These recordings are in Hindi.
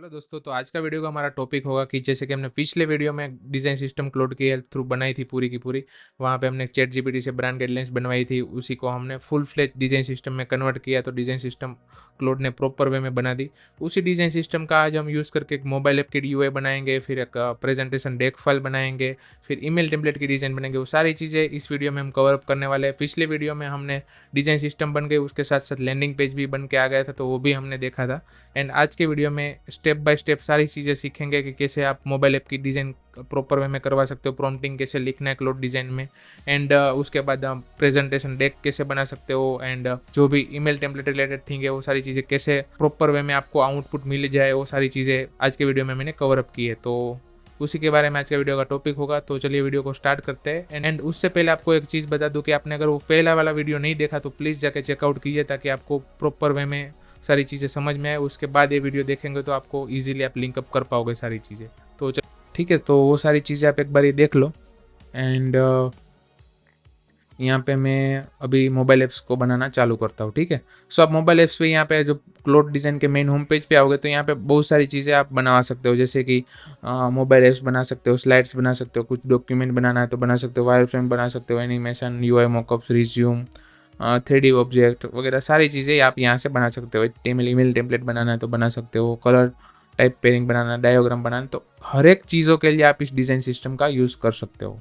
हेलो दोस्तों, तो आज का वीडियो का हमारा टॉपिक होगा कि जैसे कि हमने पिछले वीडियो में डिज़ाइन सिस्टम क्लाउड की हेल्प थ्रू बनाई थी पूरी की पूरी। वहाँ पे हमने चैट जीपीटी से ब्रांड गाइडलाइंस बनवाई थी, उसी को हमने फुल फ्लेज डिज़ाइन सिस्टम में कन्वर्ट किया, तो डिज़ाइन सिस्टम क्लाउड ने प्रॉपर वे में बना दी। उसी डिज़ाइन सिस्टम का आज हम यूज़ करके एक मोबाइल ऐप की यूआई बनाएंगे, फिर एक प्रेजेंटेशन डेक फाइल बनाएंगे, फिर ईमेल टेम्पलेट की डिज़ाइन बनाएंगे। वो सारी चीज़ें इस वीडियो में हम कवर अप करने वाले हैं। पिछले वीडियो में हमने डिज़ाइन सिस्टम बन गए, उसके साथ साथ लैंडिंग पेज भी बन के आ गया था, तो वो भी हमने देखा था। एंड आज के वीडियो में स्टेप बाय स्टेप सारी चीज़ें सीखेंगे कि कैसे आप मोबाइल ऐप की डिज़ाइन प्रॉपर वे में करवा सकते हो, प्रॉम्प्टिंग कैसे लिखना है क्लाउड डिज़ाइन में, एंड उसके बाद आप प्रेजेंटेशन डेक कैसे बना सकते हो, एंड जो भी ईमेल टेम्पलेट रिलेटेड थिंग है वो सारी चीज़ें कैसे प्रॉपर वे में आपको आउटपुट मिल जाए, वो सारी चीज़ें आज के वीडियो में मैंने कवर अप की है। तो उसी के बारे में आज का वीडियो का टॉपिक होगा। तो चलिए वीडियो को स्टार्ट करते हैं। एंड उससे पहले आपको एक चीज़ बता दूं कि आपने अगर वो पहला वाला वीडियो नहीं देखा तो प्लीज़ जाके चेकआउट कीजिए, ताकि आपको प्रॉपर वे में सारी चीज़ें समझ में आए। उसके बाद ये वीडियो देखेंगे तो आपको ईजिली आप लिंकअप कर पाओगे सारी चीज़ें। तो ठीक है, तो वो सारी चीज़ें आप एक बार ये देख लो। एंड यहाँ पे मैं अभी मोबाइल ऐप्स को बनाना चालू करता हूँ, ठीक है। सो आप मोबाइल ऐप्स पे यहाँ पे जो क्लाउड डिज़ाइन के मेन होम पेज पे आओगे तो यहाँ पे बहुत सारी चीज़ें आप बना सकते हो, जैसे कि मोबाइल ऐप्स बना सकते हो, स्लाइड्स बना सकते हो, कुछ डॉक्यूमेंट बनाना है तो बना सकते हो, वायर फ्रेम बना सकते हो, animation, UI mockups, resume, 3D object वगैरह सारी चीज़ें आप यहाँ से बना सकते हो। ईमेल टेम्पलेट बनाना है तो बना सकते हो, कलर टाइप पेयरिंग बनाना, डायग्राम बनाना, तो हर एक चीज़ों के लिए आप इस डिज़ाइन सिस्टम का यूज़ कर सकते हो।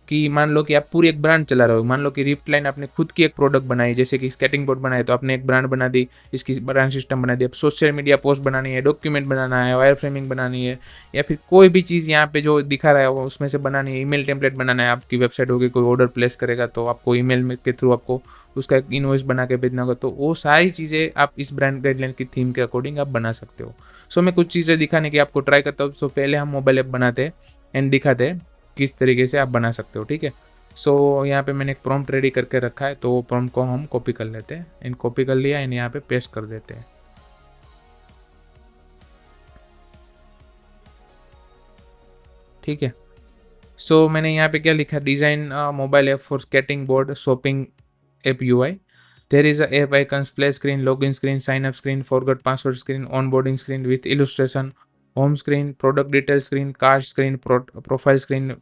कि मान लो कि आप पूरी एक ब्रांड चला रहे हो, मान लो कि रिप्लाइन आपने खुद की एक प्रोडक्ट बनाई, जैसे कि स्केटिंग बोर्ड बनाए तो आपने एक ब्रांड बना दी, इसकी ब्रांड सिस्टम बना दी। अब सोशल मीडिया पोस्ट बनानी है, डॉक्यूमेंट बनाना है, वायर फ्रेमिंग बनानी है, या फिर कोई भी चीज़ यहाँ पे जो दिखा रहा है वो उसमें से बनानी है, ईमेल टेम्पलेट बनाना है। आपकी वेबसाइट होगी, कोई ऑर्डर प्लेस करेगा तो आपको ईमेल में के थ्रू आपको उसका एक इनवॉइस बना के भेजना होगा, तो वो सारी चीज़ें आप इस ब्रांड गाइडलाइन की थीम के अकॉर्डिंग आप बना सकते हो। सो मैं कुछ चीज़ें दिखाने की आपको ट्राई करता हूँ। सो पहले हम मोबाइल ऐप बनाते हैं एंड दिखाते हैं किस तरीके से आप बना सकते हो, ठीक है। सो यहाँ पे मैंने एक प्रॉम्प्ट रेडी करके रखा है, तो वो प्रॉम्प्ट को हम कॉपी कर लेते हैं। इन कॉपी कर लिया एंड यहाँ पे पेस्ट कर देते हैं, ठीक है। सो मैंने यहाँ पे क्या लिखा, design mobile app for skating board shopping app UI. There is a app icon, play screen, login screen, sign up screen, forgot password screen, onboarding screen with illustration, home screen, product detail screen, card screen, profile screen,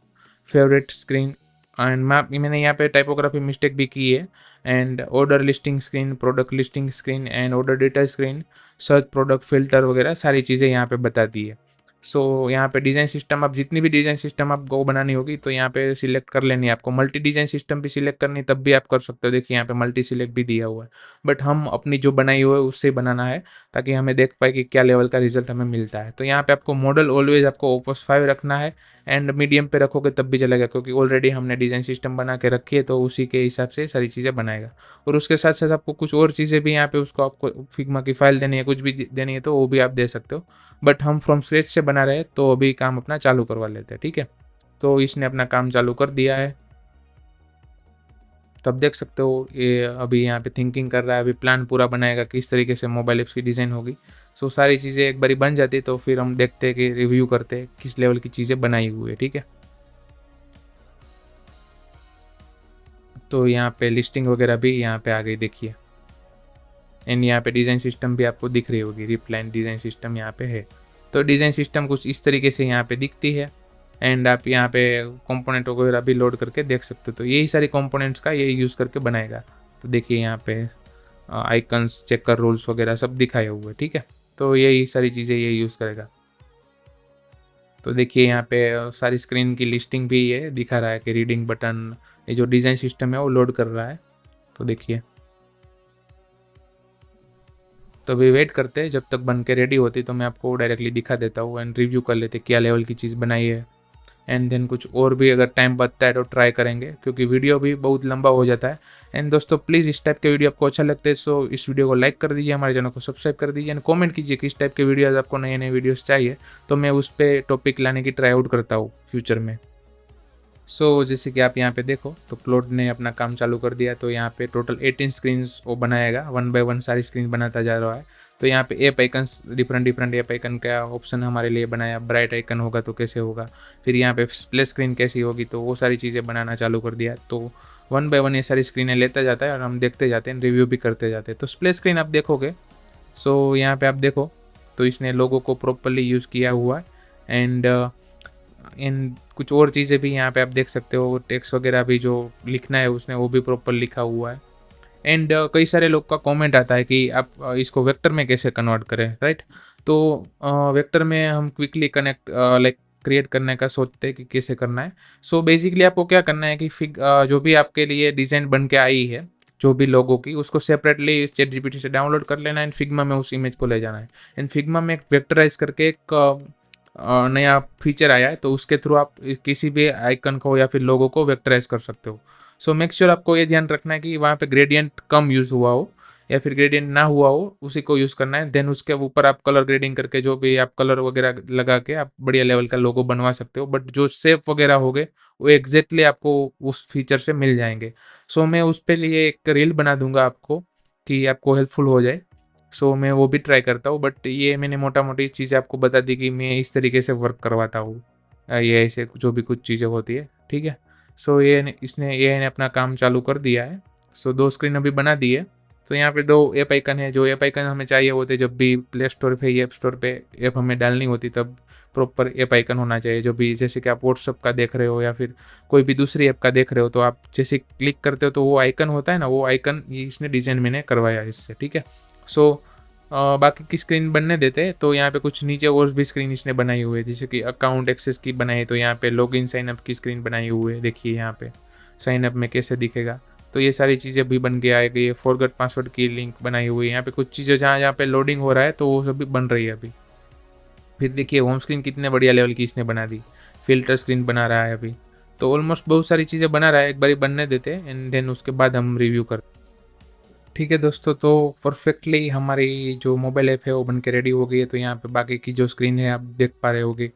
favourite screen, and मैंने यहाँ पे टाइपोग्राफी मिस्टेक भी की है। And order listing screen, product listing screen, and order detail screen, search product filter वगैरह सारी चीज़ें यहाँ पे बता दी है। सो यहाँ पे डिज़ाइन सिस्टम, आप जितनी भी डिज़ाइन सिस्टम आपको बनानी होगी तो यहाँ पे सिलेक्ट कर लेनी है। आपको मल्टी डिज़ाइन सिस्टम भी सिलेक्ट करनी तब भी आप कर सकते हो। देखिए यहाँ पे मल्टी सिलेक्ट भी दिया हुआ है, बट हम अपनी जो बनाई हुई है उससे बनाना है, ताकि हमें देख पाए कि क्या लेवल का रिजल्ट हमें मिलता है। तो यहाँ पे आपको मॉडल ऑलवेज आपको ओपस 5 रखना है, एंड मीडियम पे रखोगे तब भी चलेगा, क्योंकि ऑलरेडी हमने डिज़ाइन सिस्टम बना के रखी है, तो उसी के हिसाब से सारी चीज़ें बनाएगा। और उसके साथ साथ आपको कुछ और चीज़ें भी यहाँ पे उसको आपको फिग्मा की फाइल देनी है, कुछ भी देनी है तो वो भी आप दे सकते हो। बट हम फ्रॉम स्क्रैच से बना रहे हैं तो अभी काम अपना चालू करवा लेते हैं, ठीक है। तो इसने अपना काम चालू कर दिया है, तो आप देख सकते हो ये अभी यहाँ पे थिंकिंग कर रहा है, अभी प्लान पूरा बनाएगा किस तरीके से मोबाइल ऐप्स की डिज़ाइन होगी। सो सारी चीज़ें एक बारी बन जाती तो फिर हम देखते हैं कि रिव्यू करते हैं किस लेवल की चीज़ें बनाई हुई है, ठीक है। तो यहाँ पे लिस्टिंग वगैरह भी यहाँ पे आ गई, देखिए। एंड यहाँ पे डिज़ाइन सिस्टम भी आपको दिख रही होगी, रिप्लाइन डिज़ाइन सिस्टम यहाँ पे है। तो डिज़ाइन सिस्टम कुछ इस तरीके से यहाँ पे दिखती है। एंड आप यहाँ पे कंपोनेंट वगैरह भी लोड करके देख सकते हो। तो यही सारी कंपोनेंट्स का ये यूज़ करके बनाएगा। तो देखिए यहाँ पे आइकन्स, चेकर रूल्स वगैरह सब दिखाए हुए हैं, ठीक है। तो यही सारी चीज़ें ये यूज़ करेगा। तो देखिए यहाँ पे सारी स्क्रीन की लिस्टिंग भी ये दिखा रहा है कि रीडिंग बटन, ये जो डिज़ाइन सिस्टम है वो लोड कर रहा है। तो देखिए, तो अभी वेट करते हैं जब तक बन के रेडी होती, तो मैं आपको डायरेक्टली दिखा देता हूँ एंड रिव्यू कर लेते क्या लेवल की चीज़ बनाई है। एंड देन कुछ और भी अगर टाइम बचता है तो ट्राई करेंगे, क्योंकि वीडियो भी बहुत लंबा हो जाता है। एंड दोस्तों प्लीज़ इस टाइप के वीडियो आपको अच्छा लगता है सो इस वीडियो को लाइक कर दीजिए, हमारे चैनल को सब्सक्राइब कर दीजिए, एंड कमेंट कीजिए किस टाइप के वीडियोज़ आपको नए नए वीडियोज़ चाहिए, तो मैं उस पर टॉपिक लाने की ट्राई आउट करता हूँ फ्यूचर में। जैसे कि आप यहाँ पे देखो तो क्लाउड ने अपना काम चालू कर दिया। तो यहाँ पे टोटल 18 स्क्रीन्स वो बनाएगा, वन बाय वन सारी स्क्रीन बनाता जा रहा है। तो यहाँ पे app icons, different different app icon का ऑप्शन हमारे लिए बनाया। ब्राइट आइकन होगा तो कैसे होगा, फिर यहाँ पे स्प्लिट स्क्रीन कैसी होगी, तो वो सारी चीज़ें बनाना चालू कर दिया। तो वन बाय वन ये सारी स्क्रीनें लेता जाता है और हम देखते जाते हैं, रिव्यू भी करते जाते हैं। तो स्प्लिट स्क्रीन आप देखोगे, यहाँ पे आप देखो तो इसने लोगो को प्रॉपरली यूज़ किया हुआ है। एंड इन कुछ और चीज़ें भी यहाँ पे आप देख सकते हो, टेक्स्ट वगैरह भी जो लिखना है उसने वो भी प्रॉपर लिखा हुआ है। एंड कई सारे लोग का कमेंट आता है कि आप इसको वेक्टर में कैसे कन्वर्ट करें, राइट? तो वेक्टर में हम क्विकली कनेक्ट लाइक क्रिएट करने का सोचते हैं कि कैसे करना है। सो बेसिकली आपको क्या करना है कि जो भी आपके लिए डिज़ाइन बन के आई है, जो भी लोगों की, उसको सेपरेटली चैट जीपीटी से डाउनलोड कर लेना है एंड फिग्मा में उस इमेज को ले जाना है। एंड फिग्मा में एक वेक्टराइज करके एक नया फीचर आया है, तो उसके थ्रू आप किसी भी आइकन को या फिर लोगो को वेक्टराइज कर सकते हो। सो मेक श्योर आपको ये ध्यान रखना है कि वहाँ पे ग्रेडियंट कम यूज़ हुआ हो या फिर ग्रेडियंट ना हुआ हो, उसी को यूज़ करना है। देन उसके ऊपर आप कलर ग्रेडिंग करके जो भी आप कलर वगैरह लगा के आप बढ़िया लेवल का लोगो बनवा सकते हो। बट जो शेप वगैरह होंगे वो एग्जैक्टली आपको उस फीचर से मिल जाएंगे। सो मैं उस पे लिए एक रील बना दूंगा आपको कि आपको हेल्पफुल हो जाए। सो मैं वो भी ट्राई करता हूँ, बट ये मैंने मोटा मोटी चीज़ें आपको बता दी कि मैं इस तरीके से वर्क करवाता हूँ। ये ऐसे जो भी कुछ चीज़ें होती है, ठीक है। सो इसने एआई ने अपना काम चालू कर दिया है। सो 2 स्क्रीन अभी बना दी है। तो यहाँ पे 2 ऐप आइकन है, जो ऐप आइकन हमें चाहिए होते जब भी प्ले स्टोर पे या ऐप स्टोर पे ऐप हमें डालनी होती, तब प्रॉपर ऐप आइकन होना चाहिए। जो भी जैसे कि आप व्हाट्सएप का देख रहे हो या फिर कोई भी दूसरी ऐप का देख रहे हो, तो आप जैसे क्लिक करते हो तो वो आइकन होता है ना, वो आइकन ये इसने डिज़ाइन मैंने करवाया है इससे, ठीक है। सो बाकी की स्क्रीन बनने देते हैं। तो यहाँ पे कुछ नीचे और भी स्क्रीन इसने बनाई हुई है, जैसे कि अकाउंट एक्सेस की बनाई है, तो यहाँ पे लॉगिन साइन अप की स्क्रीन बनाई हुई है। देखिए यहाँ पे साइन अप में कैसे दिखेगा। तो ये सारी चीज़ें भी बन के आ गई है। फॉरगेट पासवर्ड की लिंक बनाई हुई है। यहाँ पे कुछ चीज़ें जहाँ जहाँ पे लोडिंग हो रहा है तो वो सब भी बन रही है अभी। फिर देखिए होम स्क्रीन कितने बढ़िया लेवल की इसने बना दी। फिल्टर स्क्रीन बना रहा है अभी। तो ऑलमोस्ट बहुत सारी चीज़ें बना रहा है, एक बारी बनने देते हैं एंड देन उसके बाद हम रिव्यू कर। ठीक है दोस्तों, तो परफेक्टली हमारी जो मोबाइल ऐप है वो बन के रेडी हो गई है। तो यहाँ पे बाकी की जो स्क्रीन है आप देख पा रहे होगे,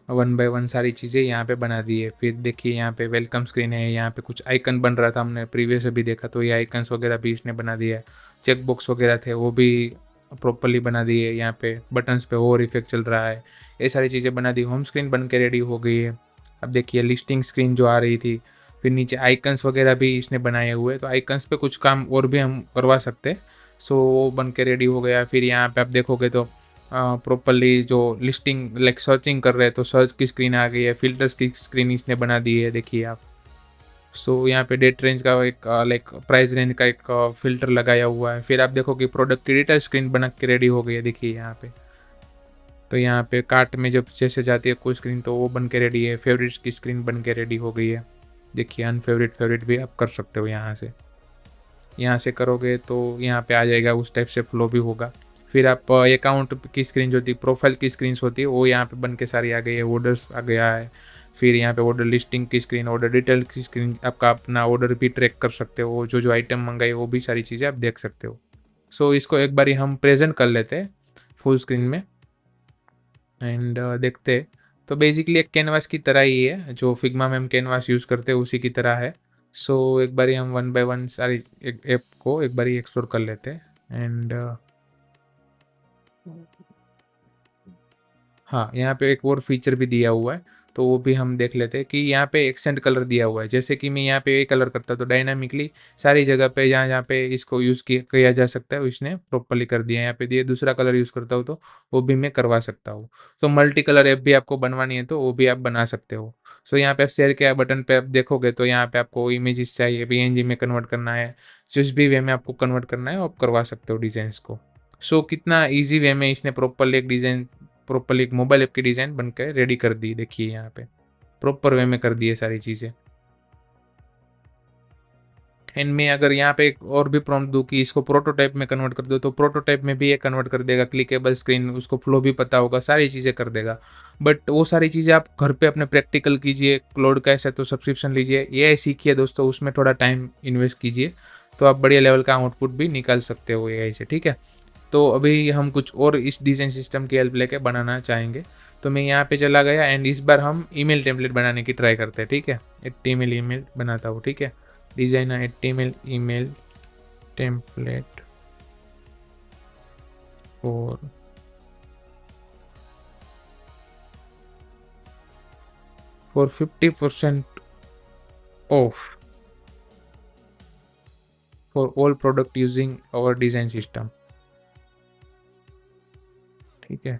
वन बाय वन सारी चीज़ें यहाँ पे बना दी है। फिर देखिए यहाँ पे वेलकम स्क्रीन है, यहाँ पे कुछ आइकन बन रहा था, हमने प्रीवियस अभी देखा, तो ये आइकन्स वगैरह भी इसने बना दिया है। चेक बॉक्स वगैरह थे वो भी प्रॉपरली बना दिए। यहाँ पे बटन्स पे और इफेक्ट चल रहा है, ये सारी चीज़ें बना दी। होम स्क्रीन बन के रेडी हो गई है। अब देखिए लिस्टिंग स्क्रीन जो आ रही थी, फिर नीचे आइकन्स वगैरह भी इसने बनाए हुए हैं, तो आइकन्स पे कुछ काम और भी हम करवा सकते हैं। सो वो बन के रेडी हो गया। फिर यहाँ पे आप देखोगे तो प्रॉपरली जो लिस्टिंग लाइक सर्चिंग कर रहे हैं तो सर्च की स्क्रीन आ गई है। फिल्टर्स की स्क्रीन इसने बना दी है, देखिए आप। सो यहाँ पे डेट रेंज का एक लाइक प्राइस रेंज का एक फ़िल्टर लगाया हुआ है। फिर आप देखो कि प्रोडक्ट की डिटेल स्क्रीन बना के रेडी हो गई है, देखिए यहाँ पे। तो यहाँ पे कार्ट में जब जैसे जाती है कोई स्क्रीन तो वो बन के रेडी है। फेवरेट्स की स्क्रीन बन के रेडी हो गई है। देखिए अनफेवरेट फेवरेट भी आप कर सकते हो यहाँ से। यहाँ से करोगे तो यहाँ पे आ जाएगा, उस टाइप से फ्लो भी होगा। फिर आप अकाउंट की स्क्रीन जो होती है, प्रोफाइल की स्क्रीन्स होती है, वो यहाँ पे बन के सारी आ गई है। ऑर्डर्स आ गया है। फिर यहाँ पे ऑर्डर लिस्टिंग की स्क्रीन, ऑर्डर डिटेल की स्क्रीन, आपका अपना ऑर्डर भी ट्रैक कर सकते हो, जो जो आइटम मंगाए वो भी सारी चीज़ें आप देख सकते हो। सो इसको एक बारी हम प्रेजेंट कर लेते हैं फुल स्क्रीन में एंड देखते हैं। तो बेसिकली एक कैनवास की तरह ही है, जो फिग्मा में हम कैनवास यूज़ करते हैं उसी की तरह है। सो एक बारी हम वन बाय वन सारी एक ऐप को एक बारी एक्सप्लोर कर लेते हैं एंड हाँ, यहाँ पे एक और फीचर भी दिया हुआ है, तो वो भी हम देख लेते हैं कि यहाँ पे एक्सेंट कलर दिया हुआ है। जैसे कि मैं यहाँ पे ये कलर करता तो डायनामिकली सारी जगह पे जहाँ-जहाँ पे इसको यूज़ किया जा सकता है, इसने प्रॉपर्ली कर दिया है। यहाँ पे ये दूसरा कलर यूज़ करता हूँ तो वो भी मैं करवा सकता हूँ। तो मल्टी कलर ऐप भी आपको बनवानी है तो वो भी आप बना सकते हो। सो यहाँ पे आप शेयर के बटन पे आप देखोगे तो यहाँ पे आपको इमेजेस चाहिए, पीएनजी में कन्वर्ट करना है, जिस भी वे में आपको कन्वर्ट करना है, वो आप करवा सकते हो डिज़ाइन्स को। सो कितना ईज़ी वे में इसने प्रॉपर्ली एक मोबाइल ऐप की डिज़ाइन बन के रेडी कर दी, देखिए यहाँ पे। प्रॉपर वे में कर दी है सारी चीज़ें। एंड मैं अगर यहाँ पे एक और भी प्रॉम्प्ट दूँ कि इसको प्रोटोटाइप में कन्वर्ट कर दो, तो प्रोटोटाइप में भी ये कन्वर्ट कर देगा। क्लिकेबल स्क्रीन, उसको फ्लो भी पता होगा, सारी चीज़ें कर देगा। बट वो सारी चीज़ें आप घर पे अपने प्रैक्टिकल कीजिए। क्लाउड का ऐसा तो सब्सक्रिप्शन लीजिए, एआई सीखिए दोस्तों, उसमें थोड़ा टाइम इन्वेस्ट कीजिए, तो आप बढ़िया लेवल का आउटपुट भी निकाल सकते हो एआई से, ठीक है। तो अभी हम कुछ और इस डिज़ाइन सिस्टम की हेल्प लेके बनाना चाहेंगे। तो मैं यहाँ पे चला गया एंड इस बार हम ईमेल टेम्पलेट बनाने की ट्राई करते हैं, ठीक है। HTML ईमेल बनाता हूँ, ठीक है। Designer HTML email template for for 50% off for all product using our design system, ठीक है।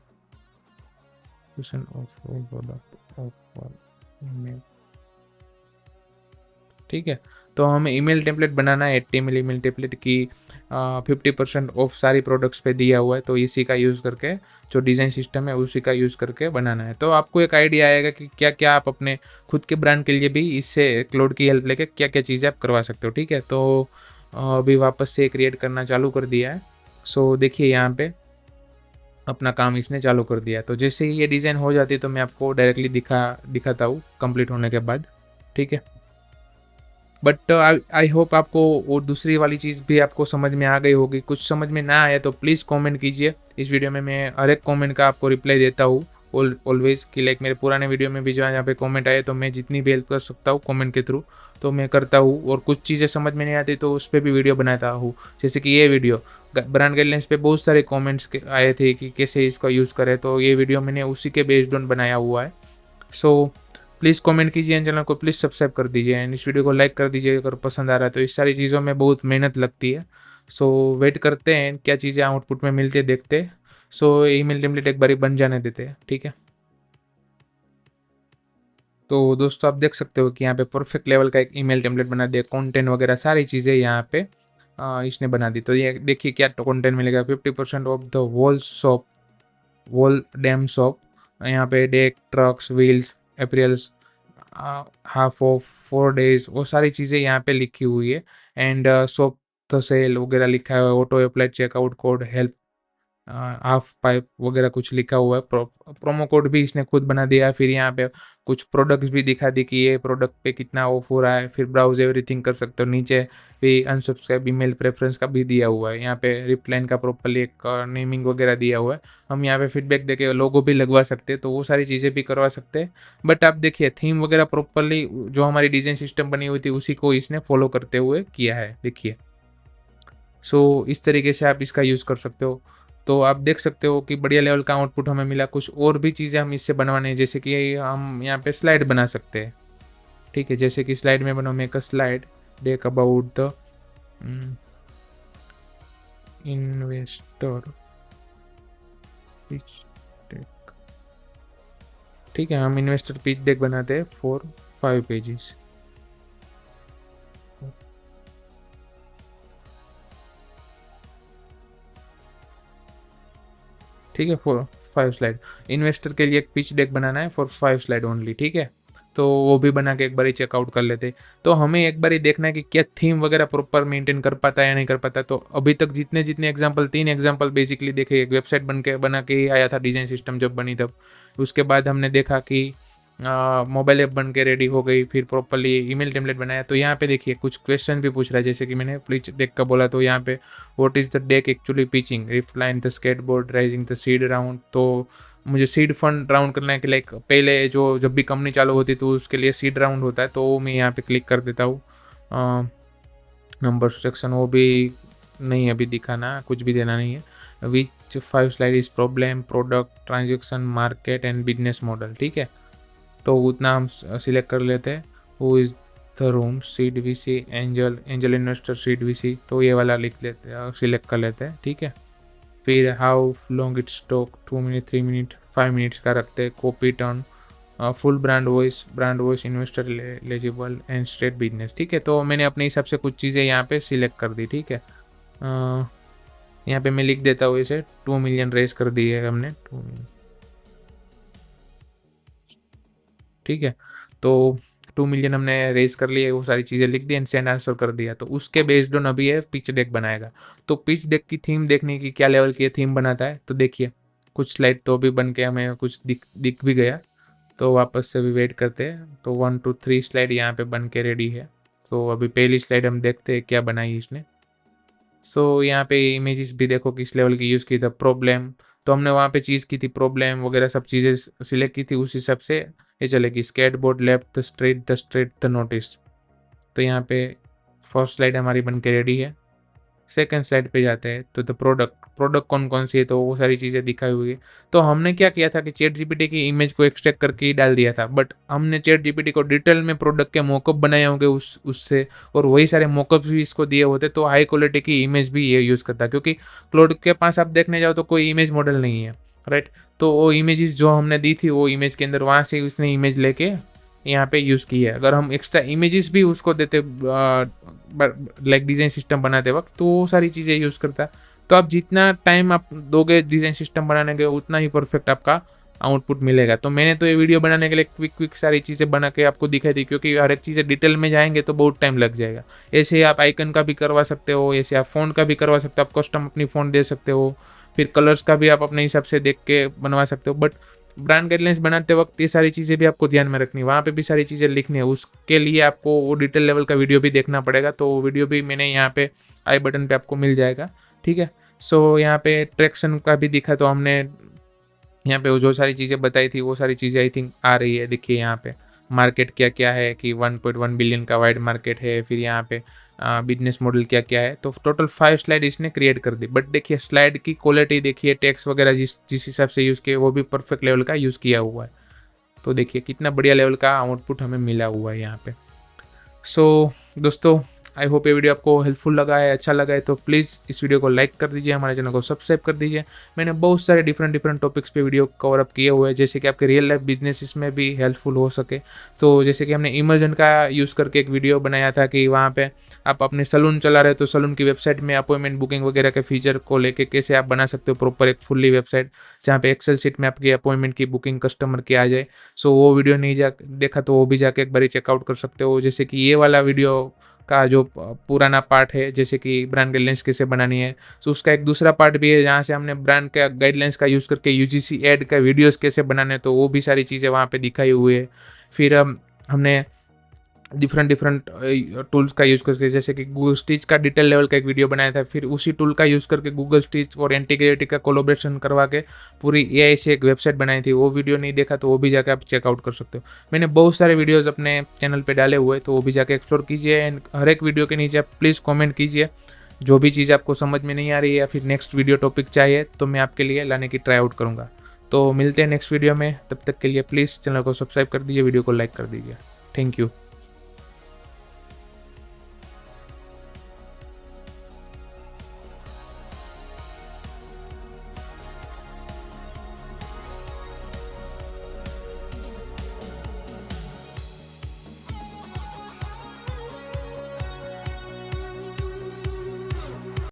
Off product off email. ठीक है, तो हमें ईमेल टेम्पलेट बनाना है, HTML ईमेल टेम्पलेट की 50% ऑफ सारी प्रोडक्ट्स पे दिया हुआ है, तो इसी का यूज़ करके जो डिज़ाइन सिस्टम है उसी का यूज़ करके बनाना है। तो आपको एक आइडिया आएगा कि क्या क्या आप अपने खुद के ब्रांड के लिए भी इससे क्लाउड की हेल्प लेके क्या क्या चीज़ें आप करवा सकते हो। ठीक है, तो अभी वापस से क्रिएट करना चालू कर दिया है। सो देखिए यहाँ पे अपना काम इसने चालू कर दिया है। तो जैसे ही ये डिज़ाइन हो जाती है तो मैं आपको डायरेक्टली दिखाता हूँ कंप्लीट होने के बाद। ठीक है, बट आई होप आपको वो दूसरी वाली चीज़ भी आपको समझ में आ गई होगी। कुछ समझ में ना आए तो प्लीज़ कमेंट कीजिए। इस वीडियो में मैं हर एक कमेंट का आपको रिप्लाई देता हूँ ऑलवेज़, कि लाइक मेरे पुराने वीडियो में भी जो है यहाँ पे कमेंट आए तो मैं जितनी भी हेल्प कर सकता हूँ कमेंट के थ्रू तो मैं करता हूँ। और कुछ चीज़ें समझ में नहीं आती तो उस पर भी वीडियो बनाता हूँ, जैसे कि ये वीडियो ब्रांड गाइडलाइंस पे बहुत सारे कमेंट्स आए थे कि कैसे इसका यूज़ करें, तो ये वीडियो मैंने उसी के बेस्ड ऑन बनाया हुआ है। सो प्लीज़ कमेंट कीजिए एंड चैनल को प्लीज़ सब्सक्राइब कर दीजिए एंड इस वीडियो को लाइक कर दीजिए अगर पसंद आ रहा है। तो इस सारी चीज़ों में बहुत मेहनत लगती है। सो वेट करते हैं क्या चीज़ें आउटपुट में मिलती है, देखते हैं। सो ईमेल टेम्पलेट एक बारी बन जाने देते हैं। ठीक है, तो दोस्तों आप देख सकते हो कि यहाँ पे परफेक्ट लेवल का एक ईमेल टेम्पलेट बना दिया, कंटेंट वगैरह सारी चीज़ें यहाँ पे इसने बना दी। तो ये देखिए क्या कंटेंट मिलेगा, 50% off the whole shop, whole damn shop. यहाँ पे deck, trucks, wheels, apparels, half off 4 days, वो सारी चीज़ें यहाँ पे लिखी हुई है। एंड शॉप द सेल वगैरह लिखा है, auto apply checkout code, help, half pipe वगैरह कुछ लिखा हुआ है। प्रोमो कोड भी इसने खुद बना दिया है। फिर यहाँ पे कुछ प्रोडक्ट्स भी दिखा दी कि ये प्रोडक्ट पे कितना ऑफ हो रहा है। फिर ब्राउज एवरीथिंग कर सकते हो। नीचे भी अनसब्सक्राइब ईमेल प्रेफरेंस का भी दिया हुआ है। यहाँ पे रिप्लाइन का प्रॉपरली एक नेमिंग वगैरह दिया हुआ है। हम यहाँ पे फीडबैक देके लोगो भी लगवा सकते हैं, तो वो सारी चीज़ें भी करवा सकते हैं। बट आप देखिए थीम वगैरह प्रॉपरली जो हमारी डिज़ाइन सिस्टम बनी हुई थी उसी को इसने फॉलो करते हुए किया है, देखिए। सो इस तरीके से आप इसका यूज़ कर सकते हो। तो आप देख सकते हो कि बढ़िया लेवल का आउटपुट हमें मिला। कुछ और भी चीज़ें हम इससे बनवाने हैं, जैसे कि हम यहाँ पे स्लाइड बना सकते हैं। ठीक है, जैसे कि स्लाइड में बनो make a slide deck about the investor pitch deck. ठीक है, हम इन्वेस्टर पिच डेक बनाते हैं फॉर 5 pages। ठीक है, फॉर 5 स्लाइड इन्वेस्टर के लिए एक पिच डेक बनाना है फॉर 5 स्लाइड ओनली। ठीक है, तो वो भी बना के एक बार चेकआउट कर लेते। तो हमें एक बार देखना है कि क्या थीम वगैरह प्रॉपर मेंटेन कर पाता है या नहीं कर पाता। तो अभी तक जितने जितने एग्जांपल, 3 एग्जांपल बेसिकली देखे। एक वेबसाइट बना के ही आया था डिज़ाइन सिस्टम जब बनी तब। उसके बाद हमने देखा कि मोबाइल ऐप बन के रेडी हो गई, फिर प्रॉपरली ईमेल टेम्पलेट बनाया। तो यहाँ पे देखिए कुछ क्वेश्चन भी पूछ रहा है, जैसे कि मैंने पिच डेक का बोला। तो यहाँ पे what is the deck actually pitching, refine the skateboard, raising the seed round. तो मुझे सीड फंड राउंड करना है कि लाइक पहले जो जब भी कंपनी चालू होती तो उसके लिए सीड राउंड होता है, तो मैं यहाँ पे क्लिक कर देता हूँ। नंबर सेक्शन वो भी नहीं अभी दिखाना, कुछ भी देना नहीं है। विच 5 slide is problem, product, transaction, market and business model. ठीक है, तो उतना हम सिलेक्ट कर लेते हैं। Who is the room, seed VC, angel investor, seed VC. तो ये वाला लिख लेते हैं, सिलेक्ट कर लेते हैं। ठीक है, फिर how long it's talk, 2 minute, 3 minute, 5 minutes का रखते हैं। Copy turn, full brand voice, investor eligible and estate business. ठीक है, तो मैंने अपने हिसाब से कुछ चीज़ें यहाँ पे सिलेक्ट कर दी। ठीक है, यहाँ पे मैं लिख देता हूँ इसे 2 मिलियन रेस कर दी है हमने 2 मिलियन। ठीक है, तो 2 मिलियन हमने रेज कर लिए, वो सारी चीज़ें लिख दी एंड सेंड आंसर कर दिया। तो उसके बेस्ड ऑन अभी ये पिच डेक बनाएगा। तो पिच डेक की थीम देखने की क्या लेवल की ये थीम बनाता है। तो देखिए कुछ स्लाइड तो अभी बन के हमें कुछ दिख भी गया। तो वापस से भी वेट करते हैं। तो 1 2 3 स्लाइड यहाँ पे बन के रेडी है। तो अभी पहली स्लाइड हम देखते हैं क्या बनाई इसने। सो यहाँ पे इमेजेस भी देखो किस लेवल की यूज़ की था। प्रॉब्लम, तो हमने वहाँ पे चीज़ की थी प्रॉब्लम वगैरह सब चीज़ें सिलेक्ट की थी, उस हिसाब से ये चलेगी। Skateboard, left the straight the notice. तो यहाँ पे फर्स्ट स्लाइड हमारी बन के रेडी है। सेकंड स्लाइड पे जाते हैं तो द प्रोडक्ट कौन कौन सी है, तो वो सारी चीज़ें दिखाई हुई है। तो हमने क्या किया था कि चैट जीपीटी की इमेज को एक्सट्रैक्ट करके ही डाल दिया था, बट हमने चैट जीपीटी को डिटेल में प्रोडक्ट के मॉकअप बनाए होंगे उससे, और वही सारे मॉकअप्स भी इसको दिए होते, तो हाई क्वालिटी की इमेज भी ये यूज़ करता है। क्योंकि क्लाउड के पास आप देखने जाओ तो कोई इमेज मॉडल नहीं है। राइट। तो वो इमेजेस जो हमने दी थी वो इमेज के अंदर वहाँ से उसने इमेज लेके यहाँ पे यूज़ की है। अगर हम एक्स्ट्रा इमेजेस भी उसको देते लाइक डिज़ाइन सिस्टम बनाते वक्त, तो वो सारी चीज़ें यूज़ करता। तो आप जितना टाइम आप दोगे डिज़ाइन सिस्टम बनाने के, उतना ही परफेक्ट आपका आउटपुट मिलेगा। तो मैंने तो ये वीडियो बनाने के लिए क्विक सारी चीज़ें बना के आपको दिखाई थी, क्योंकि हर एक चीज़ें डिटेल में जाएंगे तो बहुत टाइम लग जाएगा। ऐसे ही आप आइकन का भी करवा सकते हो, ऐसे आप फ़ॉन्ट का भी करवा सकते हो, आप कस्टम अपनी फ़ॉन्ट दे सकते हो, फिर कलर्स का भी आप अपने हिसाब से देख के बनवा सकते हो। बट ब्रांड गाइडलाइंस बनाते वक्त ये सारी चीज़ें भी आपको ध्यान में रखनी है, वहाँ पे भी सारी चीज़ें लिखनी है। उसके लिए आपको वो डिटेल लेवल का वीडियो भी देखना पड़ेगा। तो वो वीडियो भी मैंने यहाँ पे आई बटन पे आपको मिल जाएगा, ठीक है। सो यहाँ पे ट्रैक्शन का भी दिखा, तो हमने यहाँ पे वो जो सारी चीज़ें बताई थी वो सारी चीज़ें आई थिंक आ रही है। देखिए यहाँ पे मार्केट क्या क्या है कि 1.1 बिलियन का वाइड मार्केट है, फिर यहाँ पे बिजनेस मॉडल क्या क्या है। तो टोटल 5 स्लाइड इसने क्रिएट कर दी। बट देखिए स्लाइड की क्वालिटी देखिए, टेक्स्ट वगैरह जिस जिस हिसाब से यूज़ किए वो भी परफेक्ट लेवल का यूज़ किया हुआ है। तो देखिए कितना बढ़िया लेवल का आउटपुट हमें मिला हुआ है यहाँ पे। सो दोस्तों, आई होप ये वीडियो आपको हेल्पफुल लगा है, अच्छा लगा है तो प्लीज़ इस वीडियो को लाइक कर दीजिए, हमारे चैनल को सब्सक्राइब कर दीजिए। मैंने बहुत सारे डिफरेंट टॉपिक्स पे वीडियो कवर अप किए हुए हैं, जैसे कि आपके रियल लाइफ बिजनेसेस में भी हेल्पफुल हो सके। तो जैसे कि हमने इमर्जन का यूज़ करके एक वीडियो बनाया था कि वहाँ पे आप अपने सलून चला रहे हो तो सलून की वेबसाइट में अपॉइंटमेंट बुकिंग वगैरह के फीचर को लेके कैसे आप बना सकते हो प्रॉपर एक फुल्ली वेबसाइट, जहाँ पे एक्सेल शीट में आपकी अपॉइंटमेंट की बुकिंग कस्टमर की आ जाए। सो वो वीडियो नहीं जा देखा तो वो भी जाके एक बारी चेकआउट कर सकते हो। जैसे कि ये वाला वीडियो का जो पुराना पार्ट है, जैसे कि ब्रांड गाइडलाइंस कैसे बनानी है, तो उसका एक दूसरा पार्ट भी है जहाँ से हमने ब्रांड का गाइडलाइंस का यूज़ करके यूजीसी एड का वीडियोस कैसे बनाने हैं, तो वो भी सारी चीज़ें वहाँ पे दिखाई हुई है। फिर हमने डिफरेंट टूल्स का यूज़ करके, जैसे कि गूगल स्टिच का डिटेल लेवल का एक वीडियो बनाया था। फिर उसी टूल का यूज़ करके गूगल स्टिच और इंटीग्रेटी का कोलैबोरेशन करवा के पूरी एआई से एक वेबसाइट बनाई थी। वो वीडियो नहीं देखा तो वो भी जाके आप चेकआउट कर सकते हो। मैंने बहुत सारे वीडियोज़ अपने चैनल पे डाले हुए, तो वो भी जाके एक्सप्लोर कीजिए। एंड हर एक वीडियो के नीचे आप प्लीज़ कॉमेंट कीजिए, जो भी चीज़ आपको समझ में नहीं आ रही है या फिर नेक्स्ट वीडियो टॉपिक चाहिए तो मैं आपके लिए लाने की ट्राई आउट करूँगा। तो मिलते हैं नेक्स्ट वीडियो में, तब तक के लिए प्लीज़ चैनल को सब्सक्राइब कर दीजिए, वीडियो को लाइक कर दीजिए। Thank you.